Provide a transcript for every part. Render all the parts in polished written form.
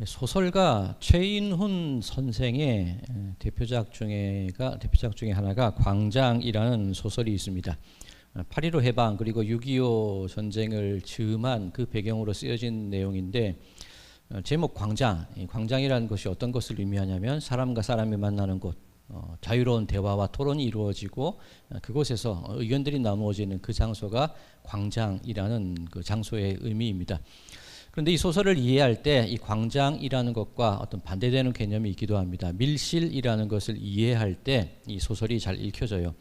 소설가 최인훈 선생의 대표작 중에 하나가 광장이라는 소설이 있습니다. 8.15 해방 그리고 6.25 전쟁을 즈음한 그 배경으로 쓰여진 내용인데, 제목 광장, 광장이라는 것이 어떤 것을 의미하냐면 사람과 사람이 만나는 곳, 자유로운 대화와 토론이 이루어지고 그곳에서 의견들이 나누어지는 그 장소가 광장이라는 그 장소의 의미입니다. 그런데 이 소설을 이해할 때 이 광장이라는 것과 어떤 반대되는 개념이 있기도 합니다. 밀실이라는 것을 이해할 때 이 소설이 잘 읽혀져요.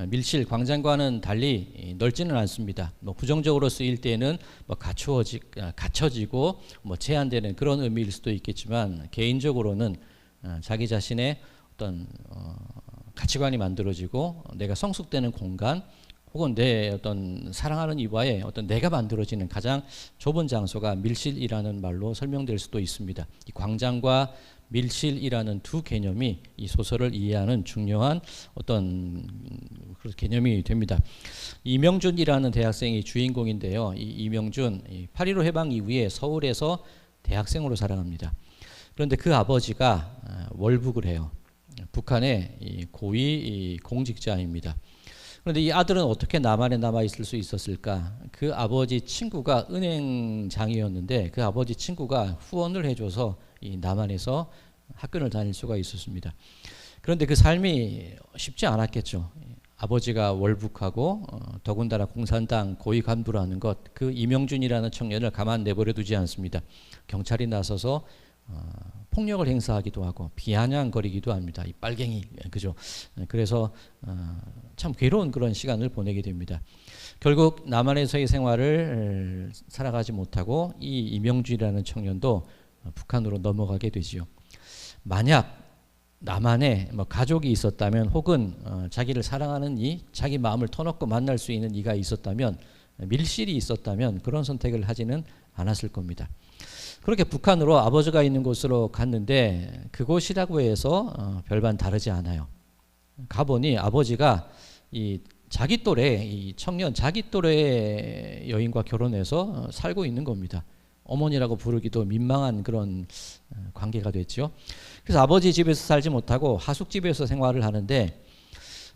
밀실, 광장과는 달리 넓지는 않습니다. 부정적으로 쓰일 때는 갇혀지고 제한되는 그런 의미일 수도 있겠지만, 개인적으로는 자기 자신의 어떤 가치관이 만들어지고 내가 성숙되는 공간, 혹은 내 어떤 사랑하는 이와의 어떤 내가 만들어지는 가장 좁은 장소가 밀실이라는 말로 설명될 수도 있습니다. 이 광장과 밀실이라는 두 개념이 이 소설을 이해하는 중요한 어떤 그런 개념이 됩니다. 이명준이라는 대학생이 주인공인데요. 이 이명준, 8.15 해방 이후에 서울에서 대학생으로 살아갑니다. 그런데 그 아버지가 월북을 해요. 북한의 고위 공직자입니다. 그런데 이 아들은 어떻게 남한에 남아 있을 수 있었을까? 그 아버지 친구가 은행장이었는데 그 아버지 친구가 후원을 해줘서 이 남한에서 학교를 다닐 수가 있었습니다. 그런데 그 삶이 쉽지 않았겠죠. 아버지가 월북하고 더군다나 공산당 고위 간부라는 것, 그 이명준이라는 청년을 가만 내버려 두지 않습니다. 경찰이 나서서 폭력을 행사하기도 하고 비아냥거리기도 합니다. 이 빨갱이, 그죠? 그래서 참 괴로운 그런 시간을 보내게 됩니다. 결국 남한에서의 생활을 살아가지 못하고 이 이명준이라는 청년도 북한으로 넘어가게 되지요. 만약 남한에 가족이 있었다면, 혹은 자기를 사랑하는 자기 마음을 터놓고 만날 수 있는 이가 있었다면, 밀실이 있었다면 그런 선택을 하지는 않았을 겁니다. 그렇게 북한으로 아버지가 있는 곳으로 갔는데 그곳이라고 해서 별반 다르지 않아요. 가보니 아버지가 자기 또래, 청년 자기 또래 여인과 결혼해서 살고 있는 겁니다. 어머니라고 부르기도 민망한 그런 관계가 됐죠. 그래서 아버지 집에서 살지 못하고 하숙집에서 생활을 하는데,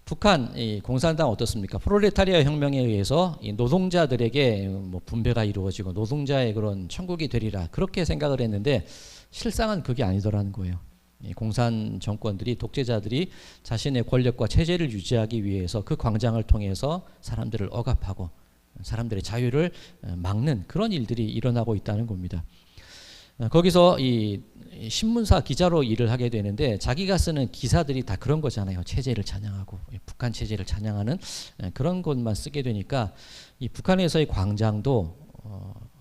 북한 공산당 어떻습니까? 프롤레타리아 혁명에 의해서 이 노동자들에게 분배가 이루어지고 노동자의 그런 천국이 되리라, 그렇게 생각을 했는데 실상은 그게 아니더라는 거예요. 공산 정권들이, 독재자들이 자신의 권력과 체제를 유지하기 위해서 그 광장을 통해서 사람들을 억압하고 사람들의 자유를 막는 그런 일들이 일어나고 있다는 겁니다. 거기서 이 신문사 기자로 일을 하게 되는데, 자기가 쓰는 기사들이 다 그런 거잖아요. 체제를 찬양하고 북한 체제를 찬양하는 그런 것만 쓰게 되니까 이 북한에서의 광장도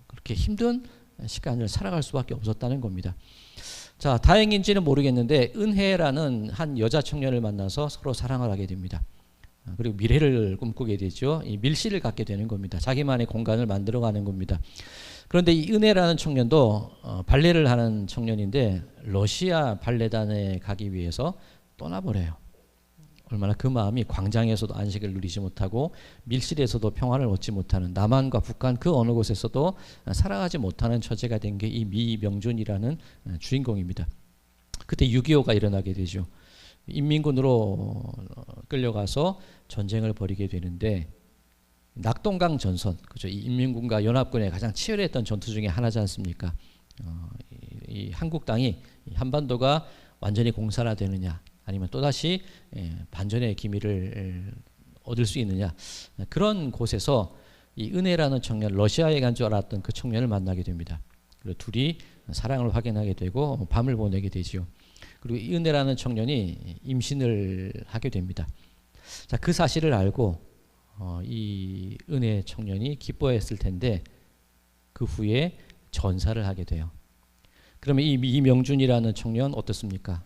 그렇게 힘든 시간을 살아갈 수밖에 없었다는 겁니다. 자, 다행인지는 모르겠는데 은혜라는 한 여자 청년을 만나서 서로 사랑을 하게 됩니다. 그리고 미래를 꿈꾸게 되죠. 이 밀실을 갖게 되는 겁니다. 자기만의 공간을 만들어가는 겁니다. 그런데 이 은혜라는 청년도 발레를 하는 청년인데 러시아 발레단에 가기 위해서 떠나버려요. 얼마나 그 마음이, 광장에서도 안식을 누리지 못하고 밀실에서도 평화를 얻지 못하는, 남한과 북한 그 어느 곳에서도 살아가지 못하는 처지가 된 게 이 미명준이라는 주인공입니다. 그때 6.25가 일어나게 되죠. 인민군으로 끌려가서 전쟁을 벌이게 되는데, 낙동강 전선, 그죠? 이 인민군과 연합군의 가장 치열했던 전투 중에 하나지 않습니까? 이 한국당이 한반도가 완전히 공산화되느냐, 아니면 또다시 반전의 기미를 얻을 수 있느냐, 그런 곳에서 이 은혜라는 청년, 러시아에 간 줄 알았던 그 청년을 만나게 됩니다. 그리고 둘이 사랑을 확인하게 되고 밤을 보내게 되지요. 그리고 이 은혜라는 청년이 임신을 하게 됩니다. 자, 그 사실을 알고 이 은혜 청년이 기뻐했을 텐데 그 후에 전사를 하게 돼요. 그러면 이 이명준이라는 청년 어떻습니까?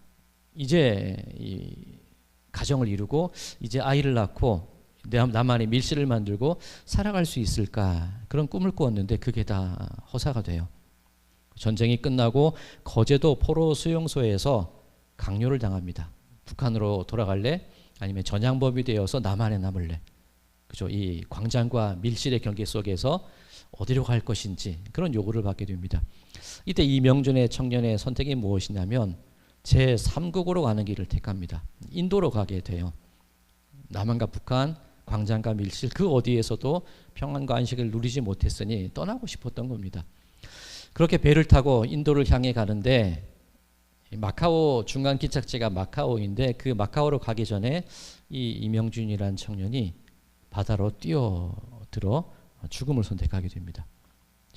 이제 이 가정을 이루고 이제 아이를 낳고 나만의 밀실을 만들고 살아갈 수 있을까, 그런 꿈을 꾸었는데 그게 다 허사가 돼요. 전쟁이 끝나고 거제도 포로 수용소에서 강요를 당합니다. 북한으로 돌아갈래? 아니면 전향범이 되어서 남한에 남을래? 그죠? 이 광장과 밀실의 경계 속에서 어디로 갈 것인지 그런 요구를 받게 됩니다. 이때 이명준의 청년의 선택이 무엇이냐면 제3국으로 가는 길을 택합니다. 인도로 가게 돼요. 남한과 북한, 광장과 밀실 그 어디에서도 평안과 안식을 누리지 못했으니 떠나고 싶었던 겁니다. 그렇게 배를 타고 인도를 향해 가는데 마카오 중간 기착지가 마카오인데 그 마카오로 가기 전에 이 이명준이라는 청년이 바다로 뛰어들어 죽음을 선택하게 됩니다.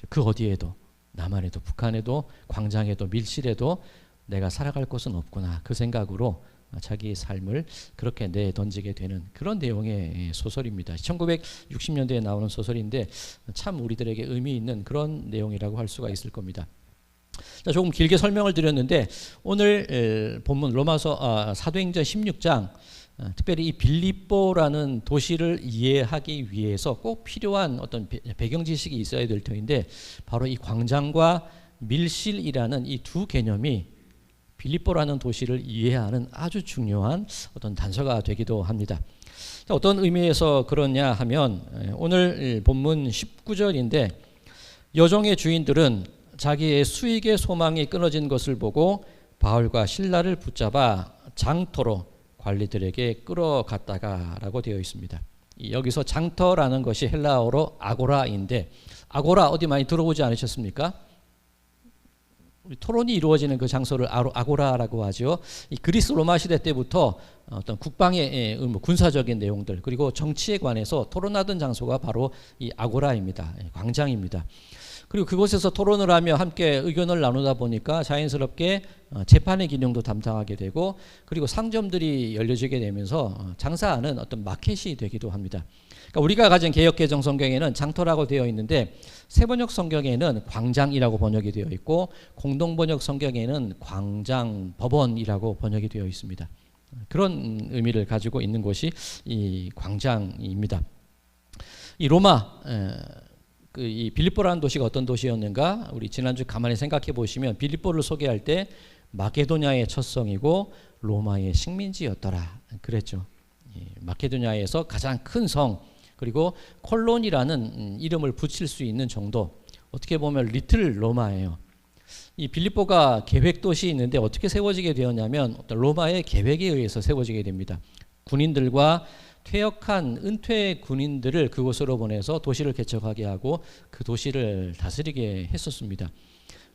그 어디에도 남한에도 북한에도 광장에도 밀실에도 내가 살아갈 곳은 없구나 그 생각으로 자기의 삶을 그렇게 내던지게 되는 그런 내용의 소설입니다. 1960년대에 나오는 소설인데 참 우리들에게 의미 있는 그런 내용이라고 할 수가 있을 겁니다. 자, 조금 길게 설명을 드렸는데 오늘 본문 로마서 사도행전 16장 특별히 이 빌립보라는 도시를 이해하기 위해서 꼭 필요한 어떤 배경 지식이 있어야 될 터인데 바로 이 광장과 밀실이라는 이 두 개념이 빌립보라는 도시를 이해하는 아주 중요한 어떤 단서가 되기도 합니다. 자, 어떤 의미에서 그러냐 하면 오늘 본문 19절인데 여종의 주인들은 자기의 수익의 소망이 끊어진 것을 보고 바울과 실라를 붙잡아 장터로 관리들에게 끌어갔다가 라고 되어 있습니다. 여기서 장터라는 것이 헬라어로 아고라인데 아고라 어디 많이 들어보지 않으셨습니까? 토론이 이루어지는 그 장소를 아고라라고 하죠. 이 그리스 로마 시대 때부터 어떤 국방의 군사적인 내용들 그리고 정치에 관해서 토론하던 장소가 바로 이 아고라입니다. 광장입니다. 그리고 그곳에서 토론을 하며 함께 의견을 나누다 보니까 자연스럽게 재판의 기능도 담당하게 되고 그리고 상점들이 열려지게 되면서 장사하는 어떤 마켓이 되기도 합니다. 그러니까 우리가 가진 개역개정 성경에는 장터라고 되어 있는데 세번역 성경에는 광장이라고 번역이 되어 있고 공동번역 성경에는 광장 법원이라고 번역이 되어 있습니다. 그런 의미를 가지고 있는 곳이 이 광장입니다. 이 로마 이 빌립보라는 도시가 어떤 도시였는가? 우리 지난주 가만히 생각해 보시면 빌립보를 소개할 때 마케도냐의 첫 성이고 로마의 식민지였더라 그랬죠. 마케도냐에서 가장 큰 성 그리고 콜론이라는 이름을 붙일 수 있는 정도 어떻게 보면 리틀 로마예요. 이 빌립보가 계획도시 있는데 어떻게 세워지게 되었냐면 어떤 로마의 계획에 의해서 세워지게 됩니다. 군인들과 퇴역한 은퇴 군인들을 그곳으로 보내서 도시를 개척하게 하고 그 도시를 다스리게 했었습니다.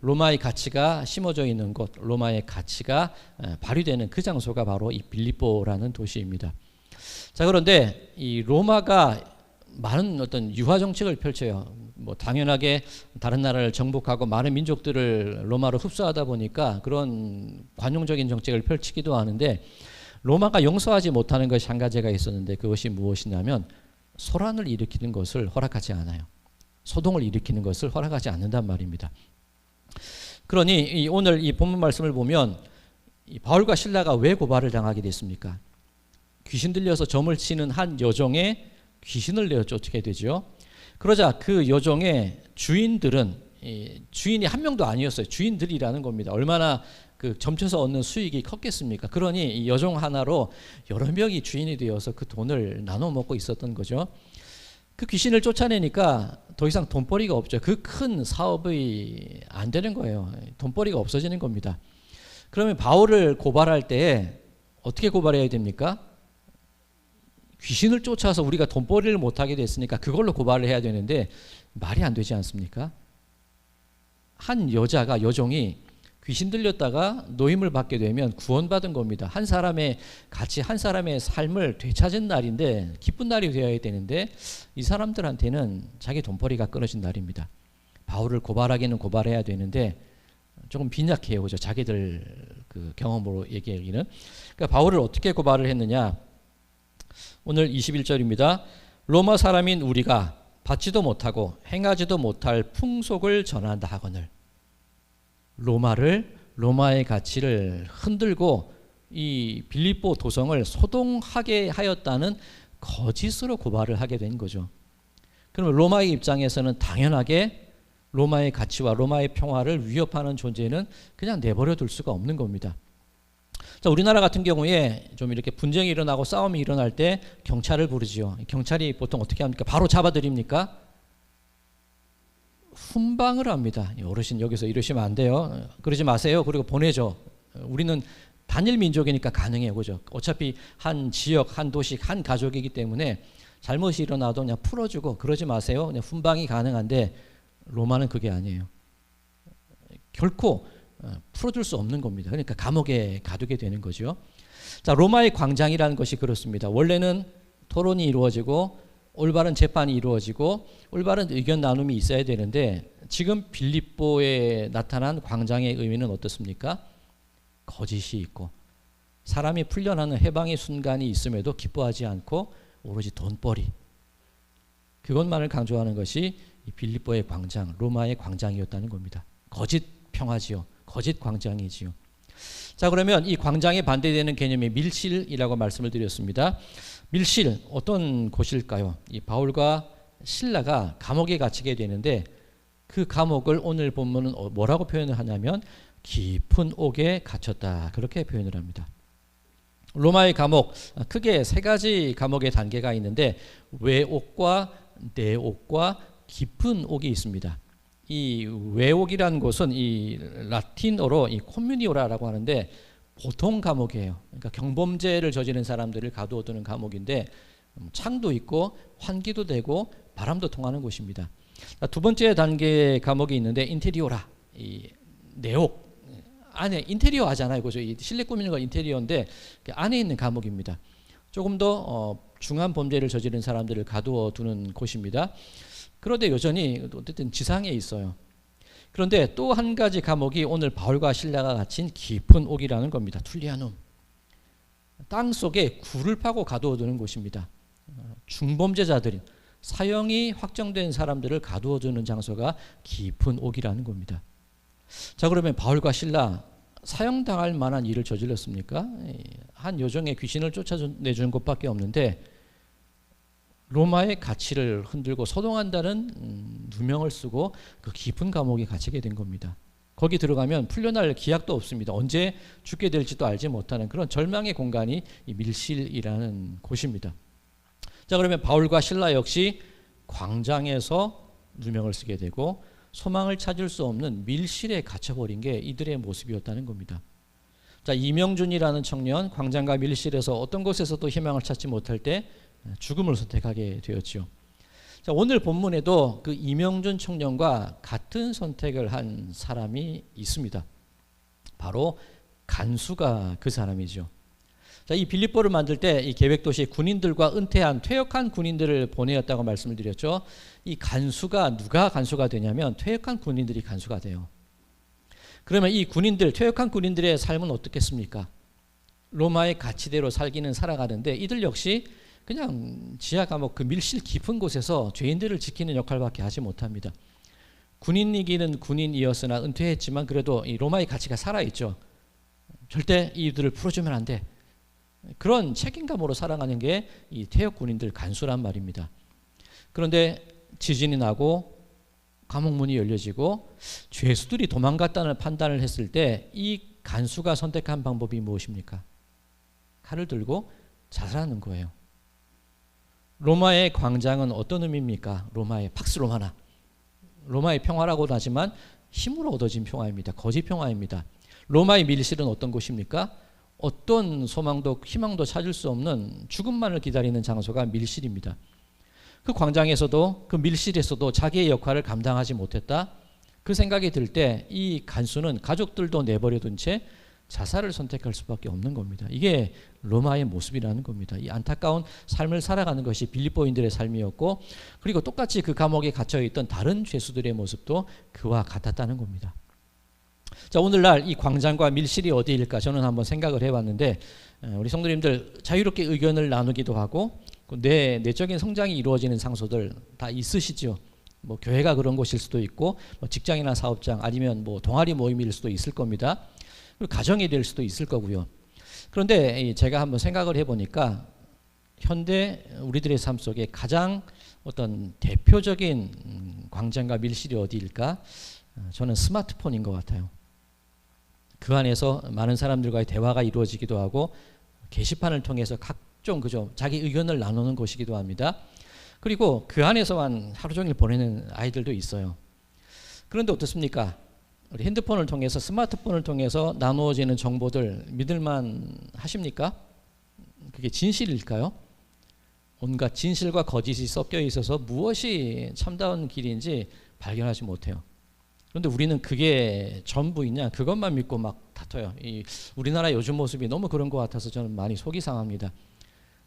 로마의 가치가 심어져 있는 곳, 로마의 가치가 발휘되는 그 장소가 바로 이 빌립보라는 도시입니다. 자, 그런데 이 로마가 많은 어떤 유화 정책을 펼쳐요. 뭐 당연하게 다른 나라를 정복하고 많은 민족들을 로마로 흡수하다 보니까 그런 관용적인 정책을 펼치기도 하는데 로마가 용서하지 못하는 것이 한 가지가 있었는데 그것이 무엇이냐면 소란을 일으키는 것을 허락하지 않아요. 소동을 일으키는 것을 허락하지 않는단 말입니다. 그러니 오늘 이 본문 말씀을 보면 이 바울과 실라가 왜 고발을 당하게 됐습니까? 귀신 들려서 점을 치는 한 여종에 귀신을 내어 쫓게 되죠. 그러자 그 여종의 주인들은 주인이 한 명도 아니었어요. 주인들이라는 겁니다. 얼마나 그 점쳐서 얻는 수익이 컸겠습니까? 그러니 이 여종 하나로 여러 명이 주인이 되어서 그 돈을 나눠 먹고 있었던 거죠. 그 귀신을 쫓아내니까 더 이상 돈벌이가 없죠. 그 큰 사업이 안 되는 거예요. 돈벌이가 없어지는 겁니다. 그러면 바울을 고발할 때 어떻게 고발해야 됩니까? 귀신을 쫓아서 우리가 돈벌이를 못하게 됐으니까 그걸로 고발을 해야 되는데 말이 안 되지 않습니까? 한 여종이 귀신 들렸다가 노임을 받게 되면 구원받은 겁니다. 한 사람의 가치, 한 사람의 삶을 되찾은 날인데 기쁜 날이 되어야 되는데 이 사람들한테는 자기 돈벌이가 끊어진 날입니다. 바울을 고발하기는 고발해야 되는데 조금 빈약해요. 그죠? 자기들 그 경험으로 얘기하기는. 그러니까 바울을 어떻게 고발을 했느냐? 오늘 21절입니다. 로마 사람인 우리가 받지도 못하고 행하지도 못할 풍속을 전한다 하거늘. 로마의 가치를 흔들고 이 빌립보 도성을 소동하게 하였다는 거짓으로 고발을 하게 된 거죠. 그러면 로마의 입장에서는 당연하게 로마의 가치와 로마의 평화를 위협하는 존재는 그냥 내버려 둘 수가 없는 겁니다. 자, 우리나라 같은 경우에 좀 이렇게 분쟁이 일어나고 싸움이 일어날 때 경찰을 부르지요. 경찰이 보통 어떻게 합니까? 바로 잡아들입니까? 훈방을 합니다. 어르신 여기서 이러시면 안 돼요. 그러지 마세요. 그리고 보내죠. 우리는 단일 민족이니까 가능해요. 그죠? 어차피 한 지역, 한 도시, 한 가족이기 때문에 잘못이 일어나도 그냥 풀어주고 그러지 마세요. 그냥 훈방이 가능한데 로마는 그게 아니에요. 결코 풀어줄 수 없는 겁니다. 그러니까 감옥에 가두게 되는 거죠. 자, 로마의 광장이라는 것이 그렇습니다. 원래는 토론이 이루어지고 올바른 재판이 이루어지고 올바른 의견 나눔이 있어야 되는데 지금 빌립보에 나타난 광장의 의미는 어떻습니까? 거짓이 있고 사람이 풀려나는 해방의 순간이 있음에도 기뻐하지 않고 오로지 돈벌이, 그것만을 강조하는 것이 이 빌립보의 광장, 로마의 광장이었다는 겁니다. 거짓 평화지요. 거짓 광장이지요. 자, 그러면 이 광장에 반대되는 개념이 밀실이라고 말씀을 드렸습니다. 밀실 어떤 곳일까요? 이 바울과 실라가 감옥에 갇히게 되는데 그 감옥을 오늘 본문은 뭐라고 표현을 하냐면 깊은 옥에 갇혔다, 그렇게 표현을 합니다. 로마의 감옥, 크게 세 가지 감옥의 단계가 있는데 외옥과 내옥과 깊은 옥이 있습니다. 이 외옥이라는 곳은 이 라틴어로 이 코뮤니오라라고 하는데 보통 감옥이에요. 그러니까 경범죄를 저지른 사람들을 가두어두는 감옥인데 창도 있고 환기도 되고 바람도 통하는 곳입니다. 두 번째 단계의 감옥이 있는데 인테리오라, 이 내옥 안에 인테리어 하잖아요. 그죠? 이 실내 꾸미는 건 인테리어인데 안에 있는 감옥입니다. 조금 더 중한 범죄를 저지른 사람들을 가두어두는 곳입니다. 그런데 여전히 어쨌든 지상에 있어요. 그런데 또 한 가지 감옥이 오늘 바울과 실라가 갇힌 깊은 옥이라는 겁니다. 툴리아눔. 땅 속에 굴을 파고 가두어두는 곳입니다. 중범죄자들인 사형이 확정된 사람들을 가두어두는 장소가 깊은 옥이라는 겁니다. 자, 그러면 바울과 실라 사형당할 만한 일을 저질렀습니까? 한 요정의 귀신을 쫓아내준 것밖에 없는데 로마의 가치를 흔들고 소동한다는 누명을 쓰고 그 깊은 감옥에 갇히게 된 겁니다. 거기 들어가면 풀려날 기약도 없습니다. 언제 죽게 될지도 알지 못하는 그런 절망의 공간이 이 밀실이라는 곳입니다. 자, 그러면 바울과 실라 역시 광장에서 누명을 쓰게 되고 소망을 찾을 수 없는 밀실에 갇혀버린 게 이들의 모습이었다는 겁니다. 자, 이명준이라는 청년, 광장과 밀실에서 어떤 곳에서도 희망을 찾지 못할 때 죽음을 선택하게 되었죠. 자, 오늘 본문에도 그 이명준 청년과 같은 선택을 한 사람이 있습니다. 바로 간수가 그 사람이죠. 자, 이 빌립보를 만들 때 이 계획도시에 군인들과 은퇴한 퇴역한 군인들을 보내었다고 말씀을 드렸죠. 이 간수가 누가 간수가 되냐면 퇴역한 군인들이 간수가 돼요. 그러면 이 군인들, 퇴역한 군인들의 삶은 어떻겠습니까? 로마의 가치대로 살기는 살아가는데 이들 역시 그냥 지하 감옥 그 밀실 깊은 곳에서 죄인들을 지키는 역할밖에 하지 못합니다. 군인이기는 군인이었으나 은퇴했지만 그래도 이 로마의 가치가 살아있죠. 절대 이들을 풀어주면 안 돼. 그런 책임감으로 살아가는 게 이 퇴역 군인들 간수란 말입니다. 그런데 지진이 나고 감옥문이 열려지고 죄수들이 도망갔다는 판단을 했을 때 이 간수가 선택한 방법이 무엇입니까? 칼을 들고 자살하는 거예요. 로마의 광장은 어떤 의미입니까? 로마의 팍스 로마나, 로마의 평화라고도 하지만 힘으로 얻어진 평화입니다. 거짓 평화입니다. 로마의 밀실은 어떤 곳입니까? 어떤 소망도 희망도 찾을 수 없는 죽음만을 기다리는 장소가 밀실입니다. 그 광장에서도 그 밀실에서도 자기의 역할을 감당하지 못했다. 그 생각이 들 때 이 간수는 가족들도 내버려둔 채 자살을 선택할 수밖에 없는 겁니다. 이게 로마의 모습이라는 겁니다. 이 안타까운 삶을 살아가는 것이 빌립보인들의 삶이었고 그리고 똑같이 그 감옥에 갇혀있던 다른 죄수들의 모습도 그와 같았다는 겁니다. 자, 오늘날 이 광장과 밀실이 어디일까 저는 한번 생각을 해봤는데 우리 성도님들 자유롭게 의견을 나누기도 하고 내적인 성장이 이루어지는 장소들 다 있으시죠. 뭐 교회가 그런 곳일 수도 있고 뭐 직장이나 사업장 아니면 뭐 동아리 모임일 수도 있을 겁니다. 그리고 가정이 될 수도 있을 거고요. 그런데 제가 한번 생각을 해보니까 현대 우리들의 삶 속에 가장 어떤 대표적인 광장과 밀실이 어디일까? 저는 스마트폰인 것 같아요. 그 안에서 많은 사람들과의 대화가 이루어지기도 하고 게시판을 통해서 각종 그죠 자기 의견을 나누는 곳이기도 합니다. 그리고 그 안에서만 하루 종일 보내는 아이들도 있어요. 그런데 어떻습니까? 우리 핸드폰을 통해서 스마트폰을 통해서 나누어지는 정보들 믿을만 하십니까? 그게 진실일까요? 온갖 진실과 거짓이 섞여 있어서 무엇이 참다운 길인지 발견하지 못해요. 그런데 우리는 그게 전부이냐 그것만 믿고 막 다퉈요. 우리나라 요즘 모습이 너무 그런 것 같아서 저는 많이 속이 상합니다.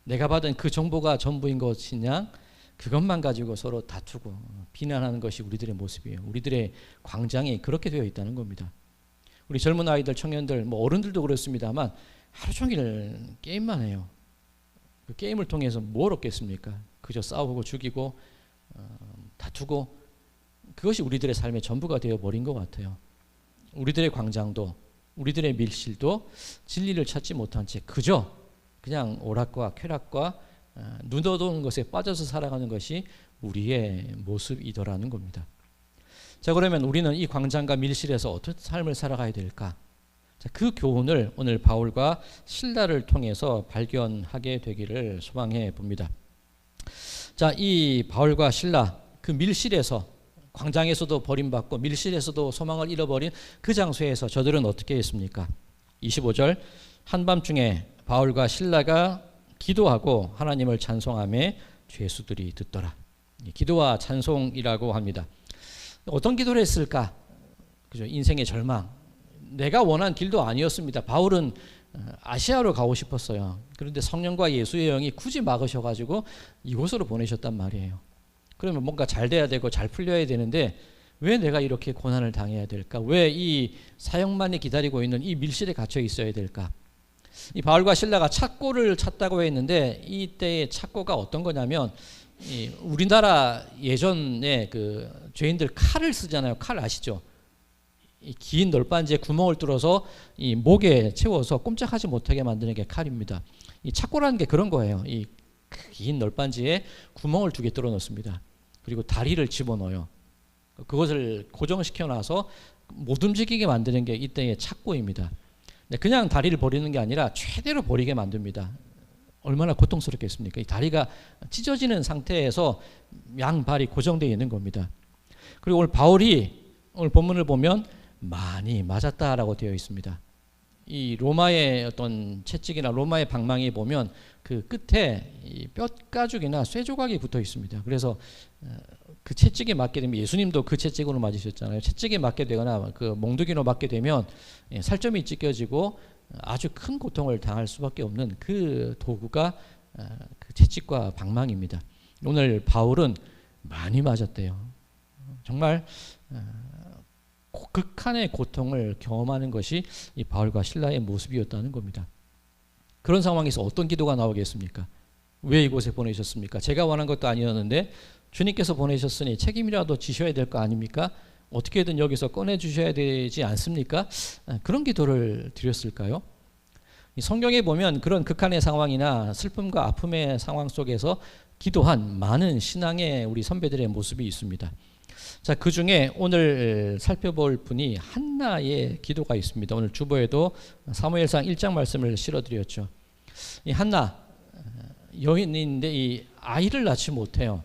내가 받은 그 정보가 전부인 것이냐 그것만 가지고 서로 다투고 비난하는 것이 우리들의 모습이에요. 우리들의 광장이 그렇게 되어 있다는 겁니다. 우리 젊은 아이들, 청년들, 뭐 어른들도 그렇습니다만 하루 종일 게임만 해요. 그 게임을 통해서 뭘 얻겠습니까? 그저 싸우고 죽이고 다투고 그것이 우리들의 삶의 전부가 되어버린 것 같아요. 우리들의 광장도 우리들의 밀실도 진리를 찾지 못한 채 그저 그냥 오락과 쾌락과 눈어두는 것에 빠져서 살아가는 것이 우리의 모습이더라는 겁니다. 자, 그러면 우리는 이 광장과 밀실에서 어떤 삶을 살아가야 될까? 자, 그 교훈을 오늘 바울과 실라를 통해서 발견하게 되기를 소망해 봅니다. 자, 이 바울과 실라 그 밀실에서 광장에서도 버림받고 밀실에서도 소망을 잃어버린 그 장소에서 저들은 어떻게 했습니까? 25절 한밤중에 바울과 실라가 기도하고 하나님을 찬송하며 죄수들이 듣더라. 기도와 찬송이라고 합니다. 어떤 기도를 했을까? 그죠? 인생의 절망. 내가 원한 길도 아니었습니다. 바울은 아시아로 가고 싶었어요. 그런데 성령과 예수의 영이 굳이 막으셔가지고 이곳으로 보내셨단 말이에요. 그러면 뭔가 잘 돼야 되고 잘 풀려야 되는데 왜 내가 이렇게 고난을 당해야 될까? 왜 이 사형만이 기다리고 있는 이 밀실에 갇혀 있어야 될까? 이 바울과 실라가 착고를 찾다고 했는데 이때의 착고가 어떤 거냐면 우리나라 예전에 그 죄인들 칼을 쓰잖아요. 칼 아시죠? 이 긴 널빤지에 구멍을 뚫어서 이 목에 채워서 꼼짝하지 못하게 만드는 게 칼입니다. 이 착고라는 게 그런 거예요. 이 긴 널빤지에 구멍을 2개 뚫어 놓습니다. 그리고 다리를 집어넣어요. 그것을 고정시켜 놔서 못 움직이게 만드는 게 이때의 착고입니다. 그냥 다리를 버리는 게 아니라 최대로 버리게 만듭니다. 얼마나 고통스럽겠습니까? 이 다리가 찢어지는 상태에서 양발이 고정되어 있는 겁니다. 그리고 오늘 바울이 오늘 본문을 보면 많이 맞았다라고 되어 있습니다. 이 로마의 어떤 채찍이나 로마의 방망이에 보면 그 끝에 이 뼈가죽이나 쇠조각이 붙어 있습니다. 그래서 그 채찍에 맞게 되면 예수님도 그 채찍으로 맞으셨잖아요. 채찍에 맞게 되거나 그 몽둥이로 맞게 되면 살점이 찢겨지고 아주 큰 고통을 당할 수밖에 없는 그 도구가 그 채찍과 방망이입니다. 오늘 바울은 많이 맞았대요. 정말 극한의 고통을 경험하는 것이 이 바울과 실라의 모습이었다는 겁니다. 그런 상황에서 어떤 기도가 나오겠습니까? 왜 이곳에 보내셨습니까? 제가 원한 것도 아니었는데 주님께서 보내셨으니 책임이라도 지셔야 될 거 아닙니까? 어떻게든 여기서 꺼내주셔야 되지 않습니까? 그런 기도를 드렸을까요? 성경에 보면 그런 극한의 상황이나 슬픔과 아픔의 상황 속에서 기도한 많은 신앙의 우리 선배들의 모습이 있습니다. 자, 그 중에 오늘 살펴볼 분이 한나의 기도가 있습니다. 오늘 주보에도 사무엘상 1장 말씀을 실어드렸죠. 이 한나 여인인데 이 아이를 낳지 못해요.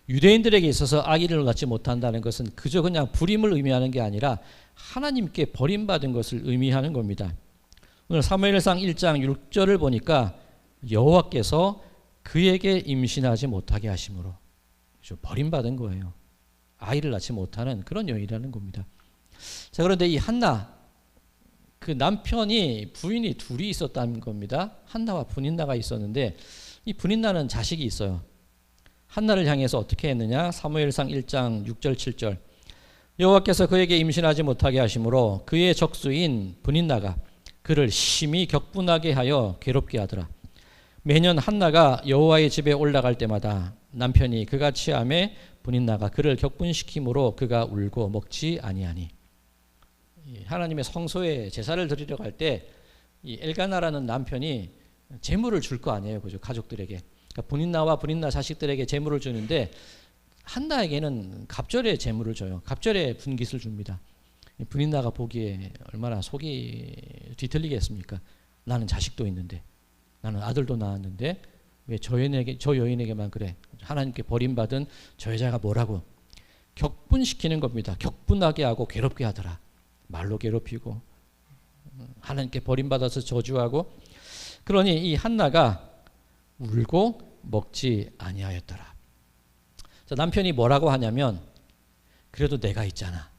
유대인들에게 있어서 아기를 낳지 못한다는 것은 그저 그냥 불임을 의미하는 게 아니라 하나님께 버림받은 것을 의미하는 겁니다. 오늘 사무엘상 1장 6절을 보니까 여호와께서 그에게 임신하지 못하게 하심으로 버림받은 거예요. 아이를 낳지 못하는 그런 여인이라는 겁니다. 자, 그런데 이 한나 그 남편이 부인이 둘이 있었다는 겁니다. 한나와 분인나가 있었는데 이 분인나는 자식이 있어요. 한나를 향해서 어떻게 했느냐? 사무엘상 1장 6절 7절 여호와께서 그에게 임신하지 못하게 하심으로 그의 적수인 분인나가 그를 심히 격분하게 하여 괴롭게 하더라. 매년 한나가 여호와의 집에 올라갈 때마다 남편이 그가 취함에 분인나가 그를 격분시키므로 그가 울고 먹지 아니하니. 하나님의 성소에 제사를 드리러 갈 때 이 엘가나라는 남편이 제물을 줄 거 아니에요, 그죠? 가족들에게. 그러니까 분인나와 분인나 자식들에게 제물을 주는데 한나에게는 갑절의 제물을 줘요. 갑절의 분깃을 줍니다. 브린다가 보기에 얼마나 속이 뒤틀리겠습니까? 나는 자식도 있는데, 나는 아들도 낳았는데 왜 저 여인에게만 그래? 하나님께 버림받은 저 여자가 뭐라고? 격분시키는 겁니다. 격분하게 하고 괴롭게 하더라. 말로 괴롭히고 하나님께 버림받아서 저주하고. 그러니 이 한나가 울고 먹지 아니하였더라. 자, 남편이 뭐라고 하냐면 그래도 내가 있잖아.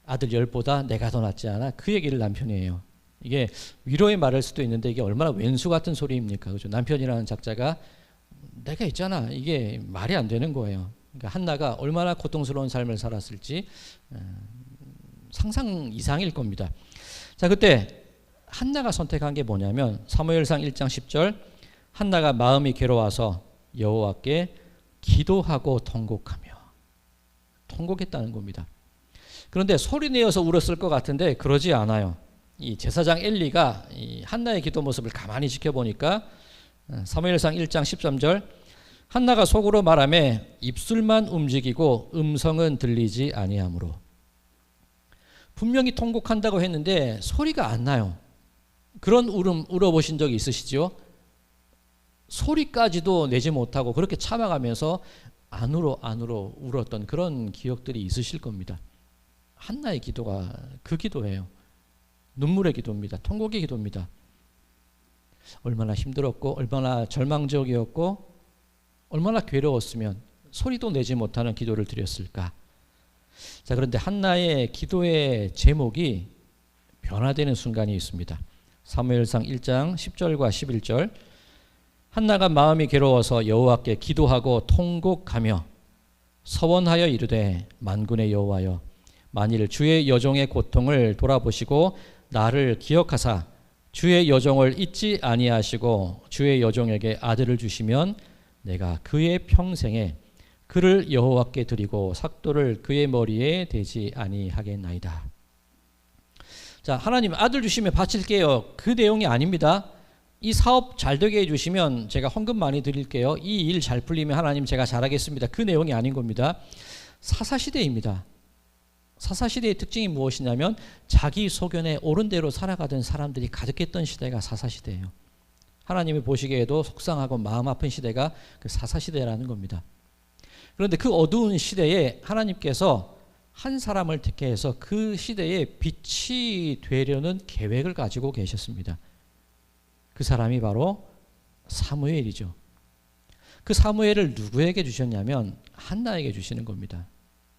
아들 10보다 내가 더 낫지 않아? 그 얘기를 남편이 해요. 이게 위로의 말일 수도 있는데 이게 얼마나 왼수 같은 소리입니까? 그죠? 남편이라는 작자가 내가 있잖아. 이게 말이 안 되는 거예요. 그러니까 한나가 얼마나 고통스러운 삶을 살았을지 상상 이상일 겁니다. 자, 그때 한나가 선택한 게 뭐냐면 사무엘상 1장 10절 한나가 마음이 괴로워서 여호와께 기도하고 통곡했다는 겁니다. 그런데 소리내어서 울었을 것 같은데 그러지 않아요. 이 제사장 엘리가 이 한나의 기도 모습을 가만히 지켜보니까 사무엘상 1장 13절 한나가 속으로 말하매 입술만 움직이고 음성은 들리지 아니하므로. 분명히 통곡한다고 했는데 소리가 안 나요. 그런 울음 울어보신 적이 있으시죠? 소리까지도 내지 못하고 그렇게 참아가면서 안으로 울었던 그런 기억들이 있으실 겁니다. 한나의 기도가 그 기도예요. 눈물의 기도입니다. 통곡의 기도입니다. 얼마나 힘들었고 얼마나 절망적이었고 얼마나 괴로웠으면 소리도 내지 못하는 기도를 드렸을까. 자, 그런데 한나의 기도의 제목이 변화되는 순간이 있습니다. 사무엘상 1장 10절과 11절 한나가 마음이 괴로워서 여호와께 기도하고 통곡하며 서원하여 이르되 만군의 여호와여 만일 주의 여종의 고통을 돌아보시고 나를 기억하사 주의 여종을 잊지 아니하시고 주의 여종에게 아들을 주시면 내가 그의 평생에 그를 여호와께 드리고 삭도를 그의 머리에 대지 아니하겠나이다. 자, 하나님 아들 주시면 바칠게요. 그 내용이 아닙니다. 이 사업 잘 되게 해주시면 제가 헌금 많이 드릴게요. 이 일 잘 풀리면 하나님 제가 잘하겠습니다. 그 내용이 아닌 겁니다. 사사시대입니다. 사사시대의 특징이 무엇이냐면 자기 소견에 옳은 대로 살아가던 사람들이 가득했던 시대가 사사시대예요. 하나님이 보시기에도 속상하고 마음 아픈 시대가 그 사사시대라는 겁니다. 그런데 그 어두운 시대에 하나님께서 한 사람을 택해서 그 시대에 빛이 되려는 계획을 가지고 계셨습니다. 그 사람이 바로 사무엘이죠. 그 사무엘을 누구에게 주셨냐면 한나에게 주시는 겁니다.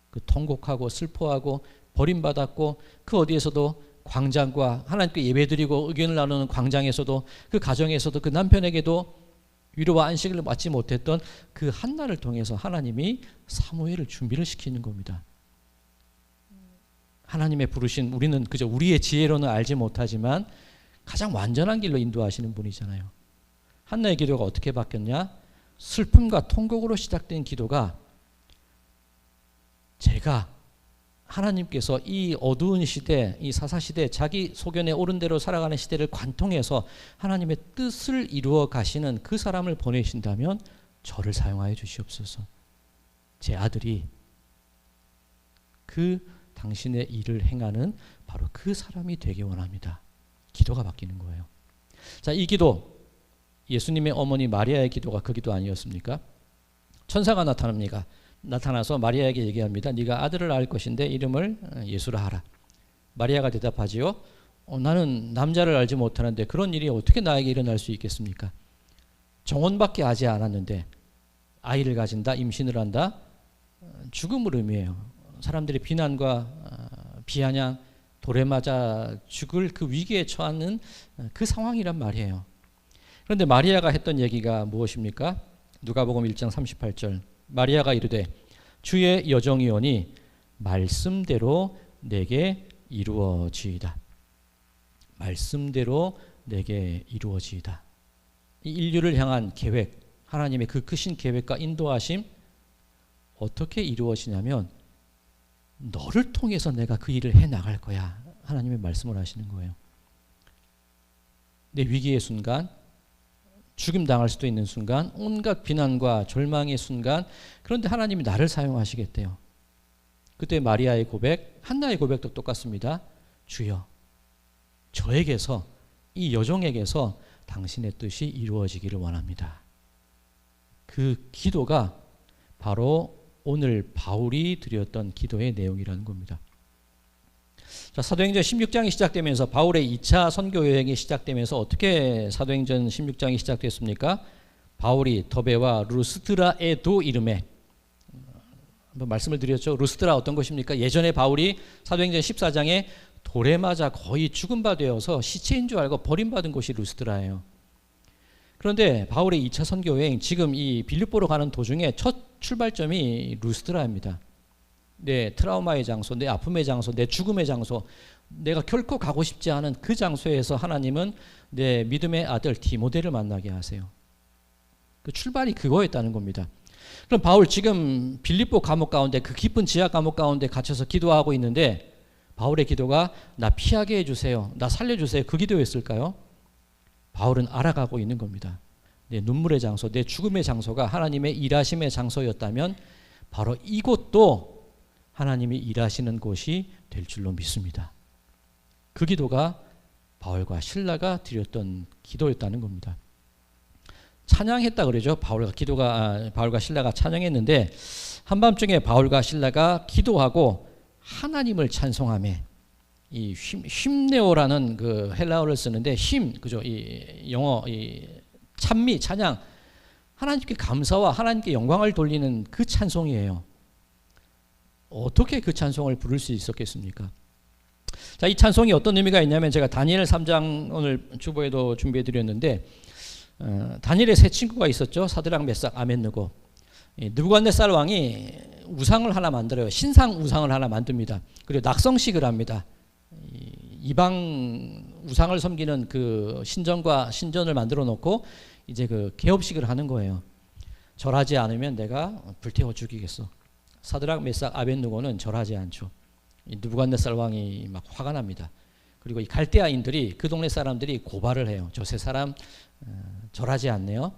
그 통곡하고 슬퍼하고 버림받았고 그 어디에서도 광장과 하나님께 예배드리고 의견을 나누는 광장에서도 그 가정에서도 그 남편에게도 위로와 안식을 받지 못했던 그 한나를 통해서 하나님이 사무엘을 준비를 시키는 겁니다. 하나님의 부르신 우리는 그저 우리의 지혜로는 알지 못하지만 가장 완전한 길로 인도하시는 분이잖아요. 한나의 기도가 어떻게 바뀌었냐? 슬픔과 통곡으로 시작된 기도가 제가 하나님께서 이 어두운 시대, 이 사사시대, 자기 소견에 옳은 대로 살아가는 시대를 관통해서 하나님의 뜻을 이루어 가시는 그 사람을 보내신다면 저를 사용하여 주시옵소서. 제 아들이 그 당신의 일을 행하는 바로 그 사람이 되기 원합니다. 기도가 바뀌는 거예요. 자, 이 기도, 예수님의 어머니 마리아의 기도가 그 기도 아니었습니까? 천사가 나타나서 마리아에게 얘기합니다. 네가 아들을 낳을 것인데 이름을 예수라 하라. 마리아가 대답하지요. 나는 남자를 알지 못하는데 그런 일이 어떻게 나에게 일어날 수 있겠습니까? 정혼밖에 하지 않았는데 아이를 가진다, 임신을 한다, 죽음을 의미해요. 사람들이 비난과 비아냥, 돌에 맞아 죽을 그 위기에 처하는 그 상황이란 말이에요. 그런데 마리아가 했던 얘기가 무엇입니까? 누가복음 1장 38절 마리아가 이르되 주의 여정이오니 말씀대로 내게 이루어지이다. 말씀대로 내게 이루어지이다. 이 인류를 향한 계획, 하나님의 그 크신 계획과 인도하심 어떻게 이루어지냐면 너를 통해서 내가 그 일을 해나갈 거야. 하나님의 말씀을 하시는 거예요. 내 위기의 순간, 죽임당할 수도 있는 순간, 온갖 비난과 절망의 순간, 그런데 하나님이 나를 사용하시겠대요. 그때 마리아의 고백, 한나의 고백도 똑같습니다. 주여, 저에게서, 이 여종에게서 당신의 뜻이 이루어지기를 원합니다. 그 기도가 바로 오늘 바울이 드렸던 기도의 내용이라는 겁니다. 자, 사도행전 16장이 시작되면서 바울의 2차 선교 여행이 시작되면서 어떻게 사도행전 16장이 시작됐습니까? 바울이 더베와 루스드라에도 이름에, 한번 말씀을 드렸죠. 루스드라 어떤 것입니까? 예전에 바울이 사도행전 14장에 돌에 맞아 거의 죽은 바 되어서 시체인 줄 알고 버림받은 곳이 루스드라예요. 그런데 바울의 2차 선교 여행, 지금 이 빌립보로 가는 도중에 첫 출발점이 루스드라입니다. 내 트라우마의 장소, 내 아픔의 장소, 내 죽음의 장소, 내가 결코 가고 싶지 않은 그 장소에서 하나님은 내 믿음의 아들 디모데를 만나게 하세요. 그 출발이 그거였다는 겁니다. 그럼 바울 지금 빌립보 감옥 가운데, 그 깊은 지하 감옥 가운데 갇혀서 기도하고 있는데 바울의 기도가 나 피하게 해주세요, 나 살려주세요, 그 기도였을까요? 바울은 알아가고 있는 겁니다. 내 눈물의 장소, 내 죽음의 장소가 하나님의 일하심의 장소였다면 바로 이곳도 하나님이 일하시는 곳이 될 줄로 믿습니다. 그 기도가 바울과 실라가 드렸던 기도였다는 겁니다. 찬양했다 그러죠. 바울과 실라가 찬양했는데 한밤중에 바울과 실라가 기도하고 하나님을 찬송하며, 이 쉼네오라는 그 헬라어를 쓰는데 그죠? 이 영어 찬미, 찬양, 하나님께 감사와 하나님께 영광을 돌리는 그 찬송이에요. 어떻게 그 찬송을 부를 수 있었겠습니까? 자, 이 찬송이 어떤 의미가 있냐면, 제가 다니엘 3장 오늘 주보에도 준비해 드렸는데, 다니엘의 세 친구가 있었죠. 사드락, 메삭, 아벳느고. 느부갓네살 왕이 우상을 하나 만들어요. 신상 우상을 하나 만듭니다. 그리고 낙성식을 합니다. 이방 우상을 섬기는 그 신전과 신전을 만들어 놓고 이제 그 개업식을 하는 거예요. 절하지 않으면 내가 불태워 죽이겠어. 사드락, 메삭, 아벳느고는 절하지 않죠. 느부갓네살 왕이 막 화가 납니다. 그리고 이 갈대아인들이, 그 동네 사람들이 고발을 해요. 저 세 사람 절하지 않네요.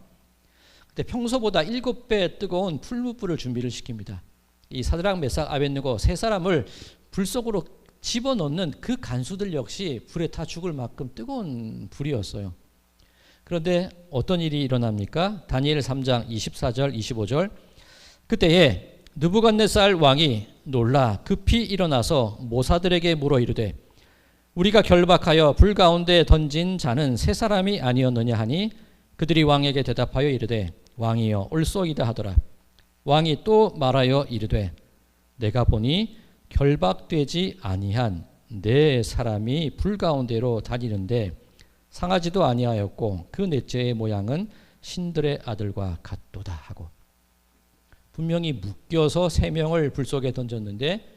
근데 평소보다 7배 뜨거운 풀무불을 준비를 시킵니다. 이 사드락, 메삭, 아벳느고 세 사람을 불 속으로 집어넣는 그 간수들 역시 불에 타 죽을 만큼 뜨거운 불이었어요. 그런데 어떤 일이 일어납니까? 다니엘 3장 24절 25절. 그때에 느부갓네살 왕이 놀라 급히 일어나서 모사들에게 물어 이르되, 우리가 결박하여 불 가운데 던진 자는 세 사람이 아니었느냐 하니, 그들이 왕에게 대답하여 이르되, 왕이여 옳소이다 하더라. 왕이 또 말하여 이르되, 내가 보니 결박되지 아니한 네 사람이 불 가운데로 다니는데 상하지도 아니하였고 그 넷째의 모양은 신들의 아들과 같도다 하고, 분명히 묶여서 3명을 불 속에 던졌는데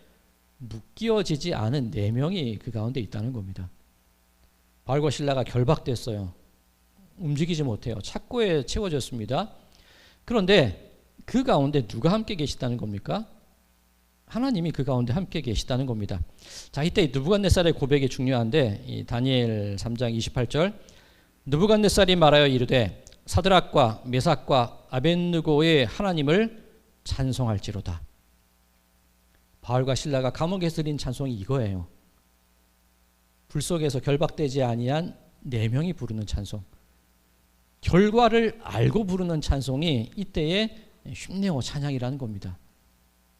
묶여지지 않은 4명이 그 가운데 있다는 겁니다. 바울과 실라가 결박됐어요. 움직이지 못해요. 착고에 채워졌습니다. 그런데 그 가운데 누가 함께 계시다는 겁니까? 하나님이 그 가운데 함께 계시다는 겁니다. 자, 이때 느부갓네살의 고백이 중요한데, 이 다니엘 3장 28절, 느부갓네살이 말하여 이르되 사드락과 메삭과 아벳느고의 하나님을 찬송할지로다. 바울과 실라가 감옥에서 드린 찬송이 이거예요. 불 속에서 결박되지 아니한 4명이 부르는 찬송. 결과를 알고 부르는 찬송이 이때의 쉼네오 찬양이라는 겁니다.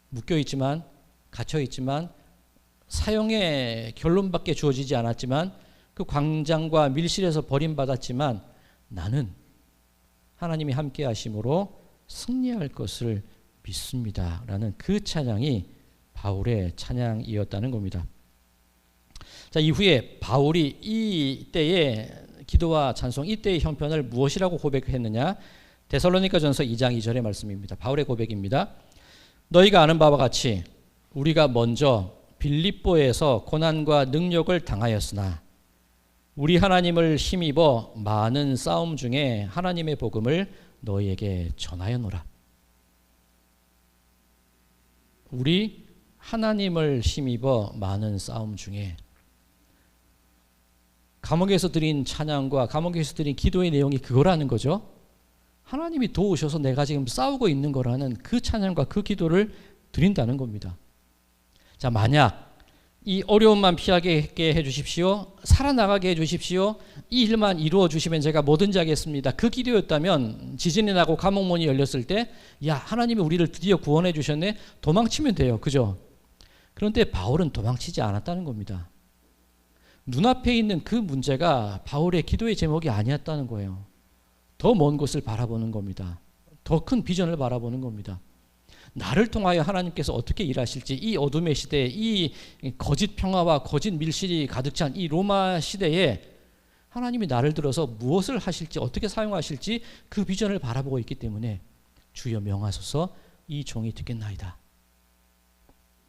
묶여있지만, 갇혀있지만, 사형의 결론밖에 주어지지 않았지만, 그 광장과 밀실에서 버림받았지만 나는 하나님이 함께 하심으로 승리할 것을 믿습니다 라는 그 찬양이 바울의 찬양이었다는 겁니다. 자, 이후에 바울이 이때의 기도와 찬송, 이때의 형편을 무엇이라고 고백했느냐? 데살로니가전서 2장 2절의 말씀입니다. 바울의 고백입니다. 너희가 아는 바와 같이 우리가 먼저 빌립보에서 고난과 능력을 당하였으나 우리 하나님을 힘입어 많은 싸움 중에 하나님의 복음을 너희에게 전하였노라. 우리 하나님을 힘입어 많은 싸움 중에, 감옥에서 드린 찬양과 감옥에서 드린 기도의 내용이 그거라는 거죠. 하나님이 도우셔서 내가 지금 싸우고 있는 거라는 그 찬양과 그 기도를 드린다는 겁니다. 자, 만약 이 어려움만 피하게 해주십시오. 살아나가게 해주십시오. 이 일만 이루어 주시면 제가 뭐든지 하겠습니다. 그 기도였다면 지진이 나고 감옥문이 열렸을 때 야, 하나님이 우리를 드디어 구원해 주셨네. 도망치면 돼요. 그죠? 그런데 바울은 도망치지 않았다는 겁니다. 눈앞에 있는 그 문제가 바울의 기도의 제목이 아니었다는 거예요. 더 먼 곳을 바라보는 겁니다. 더 큰 비전을 바라보는 겁니다. 나를 통하여 하나님께서 어떻게 일하실지, 이 어둠의 시대에, 이 거짓 평화와 거짓 밀실이 가득 찬 이 로마 시대에 하나님이 나를 들어서 무엇을 하실지, 어떻게 사용하실지 그 비전을 바라보고 있기 때문에 주여 명하소서, 이 종이 듣겠나이다.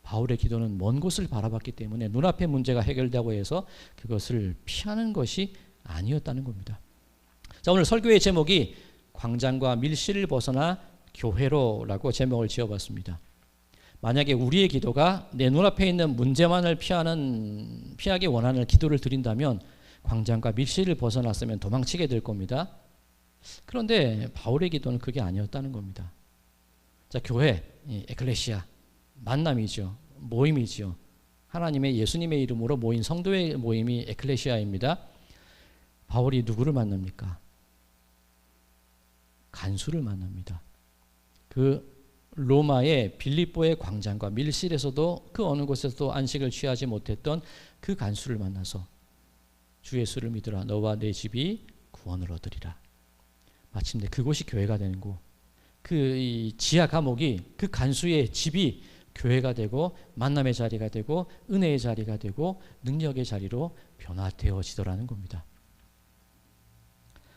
바울의 기도는 먼 곳을 바라봤기 때문에 눈앞의 문제가 해결되고 해서 그것을 피하는 것이 아니었다는 겁니다. 자, 오늘 설교의 제목이 광장과 밀실을 벗어나 교회로라고 제목을 지어봤습니다. 만약에 우리의 기도가 내 눈앞에 있는 문제만을 피하기 원하는 기도를 드린다면 광장과 밀실을 벗어났으면 도망치게 될 겁니다. 그런데 바울의 기도는 그게 아니었다는 겁니다. 자, 교회, 에클레시아, 만남이죠. 모임이죠. 하나님의 예수님의 이름으로 모인 성도의 모임이 에클레시아입니다. 바울이 누구를 만납니까? 간수를 만납니다. 그 로마의 빌립보의 광장과 밀실에서도 그 어느 곳에서도 안식을 취하지 못했던 그 간수를 만나서 주 예수를 믿으라, 너와 내 집이 구원을 얻으리라. 마침내 그곳이 교회가 되는 곳, 그 지하 감옥이 그 간수의 집이 교회가 되고 만남의 자리가 되고 은혜의 자리가 되고 능력의 자리로 변화되어지더라는 겁니다.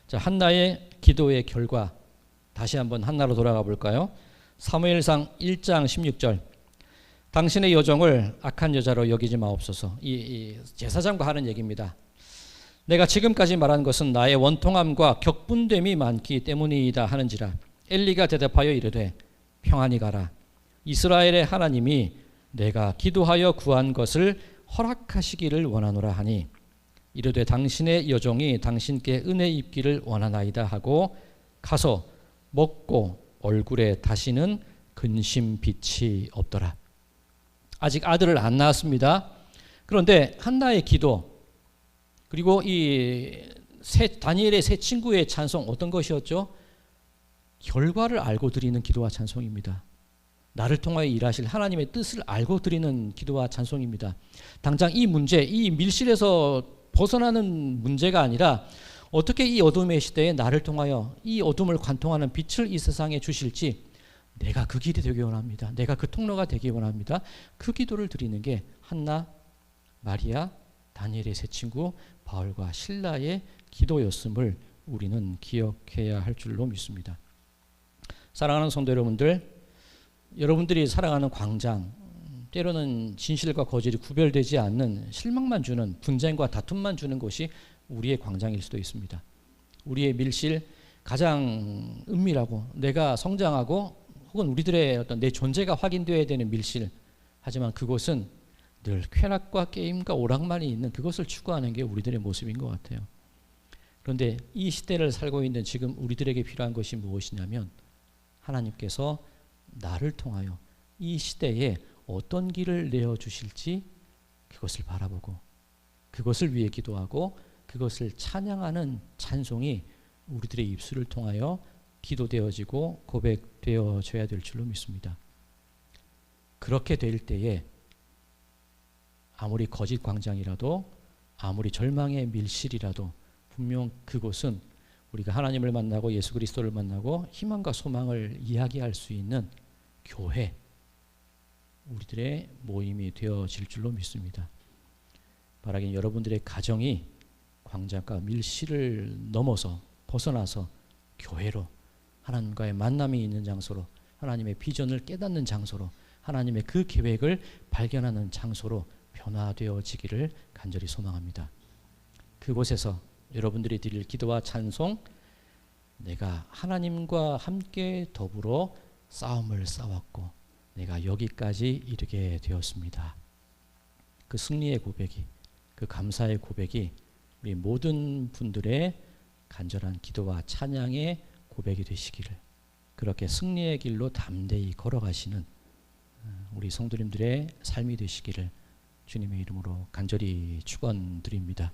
자, 한나의 기도의 결과, 다시 한번 한나로 돌아가 볼까요? 사무엘상 1장 16절. 당신의 여종을 악한 여자로 여기지 마옵소서. 이 제사장과 하는 얘기입니다. 내가 지금까지 말한 것은 나의 원통함과 격분됨이 많기 때문이다 하는지라. 엘리가 대답하여 이르되 평안히 가라. 이스라엘의 하나님이 내가 기도하여 구한 것을 허락하시기를 원하노라 하니 이르되 당신의 여종이 당신께 은혜 입기를 원하나이다 하고 가서 먹고 얼굴에 다시는 근심 빛이 없더라. 아직 아들을 안 낳았습니다. 그런데 한나의 기도, 그리고 이 다니엘의 세 친구의 찬송, 어떤 것이었죠? 결과를 알고 드리는 기도와 찬송입니다. 나를 통하여 일하실 하나님의 뜻을 알고 드리는 기도와 찬송입니다. 당장 이 문제, 이 밀실에서 벗어나는 문제가 아니라 어떻게 이 어둠의 시대에 나를 통하여 이 어둠을 관통하는 빛을 이 세상에 주실지, 내가 그 길이 되기 원합니다. 내가 그 통로가 되기 원합니다. 그 기도를 드리는 게 한나, 마리아, 다니엘의 세 친구, 바울과 실라의 기도였음을 우리는 기억해야 할 줄로 믿습니다. 사랑하는 성도 여러분들, 여러분들이 살아가는 광장, 때로는 진실과 거짓이 구별되지 않는 실망만 주는, 분쟁과 다툼만 주는 곳이 우리의 광장일 수도 있습니다. 우리의 밀실, 가장 은밀하고 내가 성장하고 혹은 우리들의 어떤 내 존재가 확인되어야 되는 밀실, 하지만 그곳은 늘 쾌락과 게임과 오락만이 있는 그것을 추구하는 게 우리들의 모습인 것 같아요. 그런데 이 시대를 살고 있는 지금 우리들에게 필요한 것이 무엇이냐면, 하나님께서 나를 통하여 이 시대에 어떤 길을 내어주실지 그것을 바라보고 그것을 위해 기도하고 그것을 찬양하는 찬송이 우리들의 입술을 통하여 기도되어지고 고백되어져야 될 줄로 믿습니다. 그렇게 될 때에 아무리 거짓 광장이라도, 아무리 절망의 밀실이라도 분명 그곳은 우리가 하나님을 만나고 예수 그리스도를 만나고 희망과 소망을 이야기할 수 있는 교회, 우리들의 모임이 되어질 줄로 믿습니다. 바라긴 여러분들의 가정이 광장과 밀실을 넘어서 벗어나서 교회로, 하나님과의 만남이 있는 장소로, 하나님의 비전을 깨닫는 장소로, 하나님의 그 계획을 발견하는 장소로 변화되어지기를 간절히 소망합니다. 그곳에서 여러분들이 드릴 기도와 찬송, 내가 하나님과 함께 더불어 싸움을 싸웠고 내가 여기까지 이르게 되었습니다. 그 승리의 고백이, 그 감사의 고백이 우리 모든 분들의 간절한 기도와 찬양의 고백이 되시기를, 그렇게 승리의 길로 담대히 걸어가시는 우리 성도님들의 삶이 되시기를 주님의 이름으로 간절히 축원드립니다.